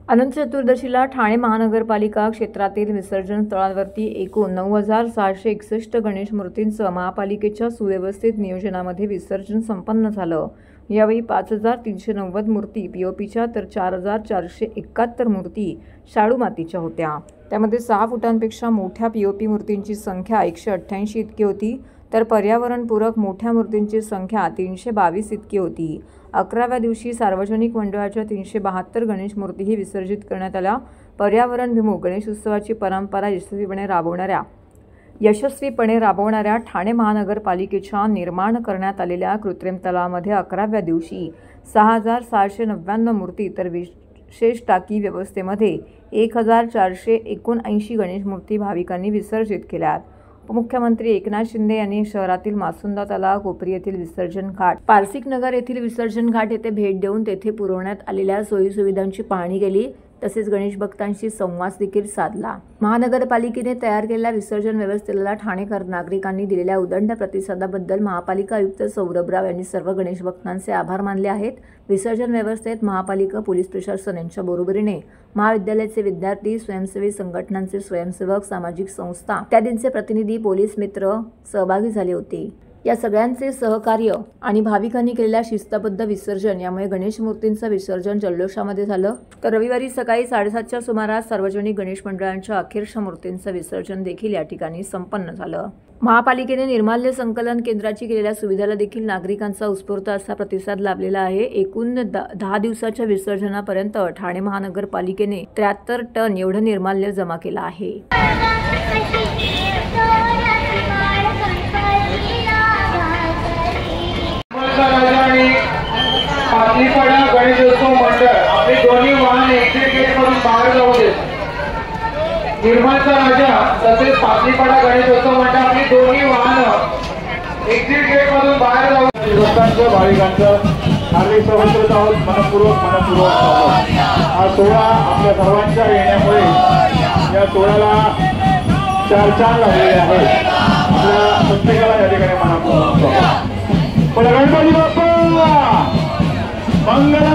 अनंत चतुर्दशीला ठाणे महानगरपालिका क्षेत्रातील विसर्जन स्थळांवरती एकूण 9,661 गणेश मूर्तींचं महापालिकेच्या सुव्यवस्थित नियोजनामध्ये विसर्जन संपन्न झालं। यावेळी 5,390 मूर्ती पीओपीच्या तर 4,471 मूर्ती शाडू मातीच्या होत्या। त्यामध्ये 6 फुटांपेक्षा मोठ्या पीओपी मूर्तींची संख्या 188 इतकी होती, तर पर्यावरणपूरक मोठ्या मूर्तींची संख्या 322 इतकी होती। 11व्या दिवशी सार्वजनिक मंडळाच्या 372 गणेश मूर्तीही विसर्जित करण्यात आल्या। पर्यावरणभिमुख गणेश उत्सवाची परंपरा यशस्वीपणे राबवणाऱ्या ठाणे महानगरपालिकेच्या निर्माण करण्यात आलेल्या कृत्रिम तलावामध्ये 11व्या दिवशी 6,699 मूर्ती तर विशेष टाकी व्यवस्थेमध्ये 1,479 गणेश मूर्ती भाविकांनी विसर्जित केल्यात। उपमुख्यमंत्री एकनाथ शिंदे यांनी शहरातील मासुंदा तलाव, कोपरी येथील विसर्जन घाट, पारसिक नगर येथील विसर्जन घाट येथे भेट देऊन तेथे पुरवण्यात आलेल्या सोयी सुविधांची पाहणी केली, तसेच गणेश भक्तांशी संवाद देखील साधला। महानगरपालिकेने तयार केलेल्या विसर्जन व्यवस्थेला ठाणेकर नागरिकांनी दिलेल्या उदंड प्रतिसादाबद्दल महापालिका आयुक्त सौरभराव यांनी सर्व गणेश भक्तांचे आभार मानले आहेत। विसर्जन व्यवस्थेत महापालिका, पोलीस प्रशासन यांच्या बरोबरीने महाविद्यालयाचे विद्यार्थी, स्वयंसेवी संघटनांचे स्वयंसेवक, सामाजिक संस्था इत्यादींचे प्रतिनिधी, पोलीस मित्र सहभागी झाले होते। या सगळ्यांचे सहकार्य आणि भाविकांनी केलेल्या शिस्तबद्ध विसर्जन यामुळे गणेश मूर्तींचं विसर्जन जल्लोषामध्ये झालं। तर रविवारी सकाळी 7:30च्या सुमारास सार्वजनिक गणेश मंडळांच्या अखेरच्या मूर्तींचं विसर्जन देखील या ठिकाणी संपन्न झालं। महापालिकेने निर्माल्य संकलन केंद्राची केलेल्या सुविधाला देखील नागरिकांचा उत्स्फूर्त असा प्रतिसाद लाभलेला आहे। एकूण 10 दिवसाच्या विसर्जनापर्यंत ठाणे महानगरपालिकेने 73 टन एवढं निर्माल्य जमा केलं आहे। पाटलीपाडा गणेशोत्सव मंडळ आपले दोन्ही वाहन एक्झिट गेट मधून बाहेर जाऊ देत। निर्मलचा राजा तसेच पाटलीपाडा गणेशोत्सव मंडळ आपली दोन्ही वाहन एक्झिट गेट मधून बाहेर जाऊ देत। भक्तांचं, भाविकांचं हार्दिक स्वागत आहोत। मनपूर्वक हा सोहळा आपल्या सर्वांच्या येण्यामुळे या सोहळ्याला 4 चांद लागलेले आहेत। आपल्या प्रत्येकाला या ठिकाणी मनपूर्वक स्वागत। गणपती बाप्पा मंगल